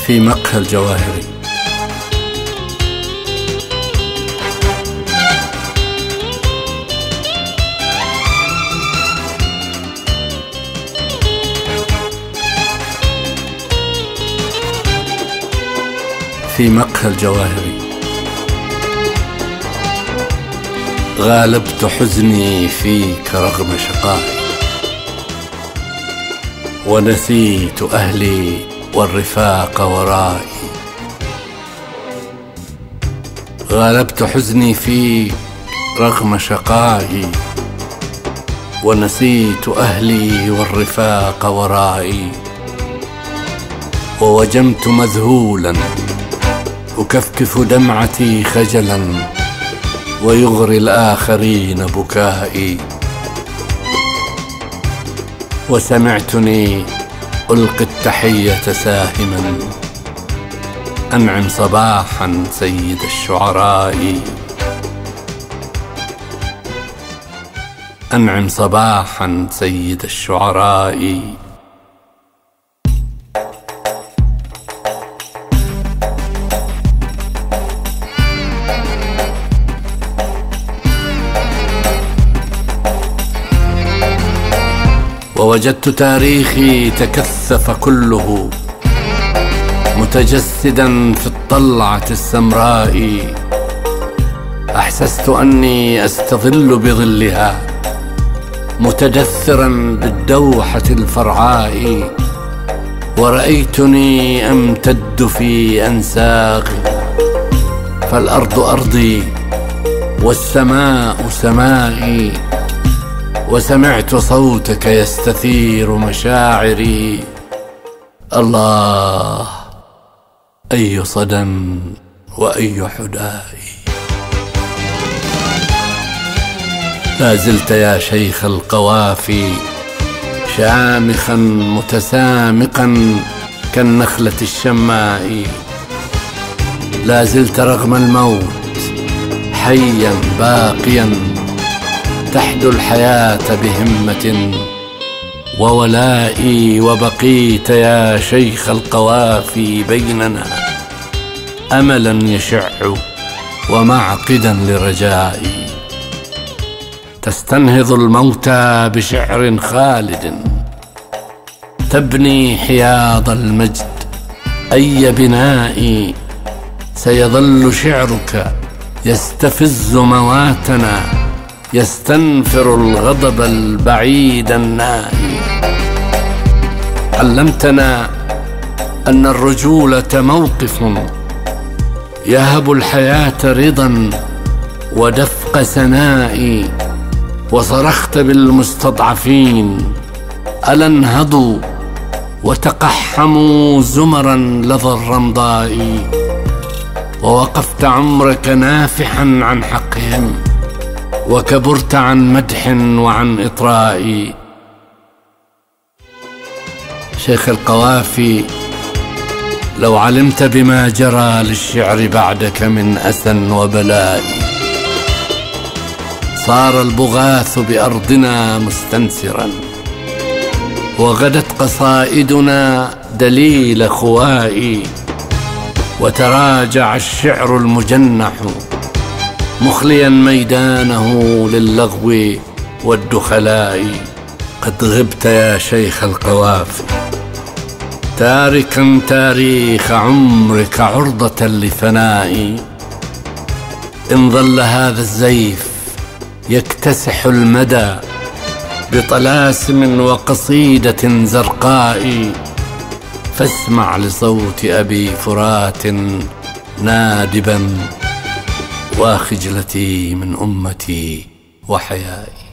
في مقهى الجواهري. في مقهى الجواهري غالبت حزني فيك رغم شقائي، ونسيت أهلي والرفاق ورائي. غالبت حزني فيك رغم شقائي، ونسيت أهلي والرفاق ورائي. ووجمت مذهولا أكفكف دمعتي خجلا، ويغري الآخرين بكائي. وسمعتني ألقي التحية ساهما: أنعم صباحا سيد الشعراء، أنعم صباحا سيد الشعراء. ووجدت تاريخي تكثف كله متجسدا في الطلعة السمراء. أحسست أني أستظل بظلها متدثرا بالدوحة الفرعاء. ورأيتني أمتد في أنساقها، فالأرض أرضي والسماء سمائي. وسمعت صوتك يستثير مشاعري. الله، أي صدى وأي حدائي. لا زلت يا شيخ القوافي شامخا متسامقا كالنخلة الشماء. لا زلت رغم الموت حيا باقيا، تحدو الحياة بهمة وولائي. وبقيت يا شيخ القوافي بيننا أملا يشع ومعقدا لرجائي. تستنهض الموتى بشعر خالد، تبني حياض المجد أي بنائي. سيظل شعرك يستفز مواتنا، يستنفر الغضب البعيد النائي. علمتنا أن الرجولة موقف يهب الحياة رضا ودفق سنائي. وصرخت بالمستضعفين: ألا انهضوا وتقحموا زمرا لظى الرمضاء. ووقفت عمرك نافحا عن حقهم، وكبرت عن مدح وعن إطراء. شيخ القوافي، لو علمت بما جرى للشعر بعدك من أسى وبلاء. صار البغاث بأرضنا مستنسرا، وغدت قصائدنا دليل خوائي. وتراجع الشعر المجنح مخليا ميدانه للغو والدخلاء. قد غبت يا شيخ القوافي، تاركا تاريخ عمرك عرضة لفنائي. إن ظل هذا الزيف يكتسح المدى بطلاسم وقصيدة زرقاء، فاسمع لصوت أبي فرات نادبا: وخجلتي من أمتي وحيائي.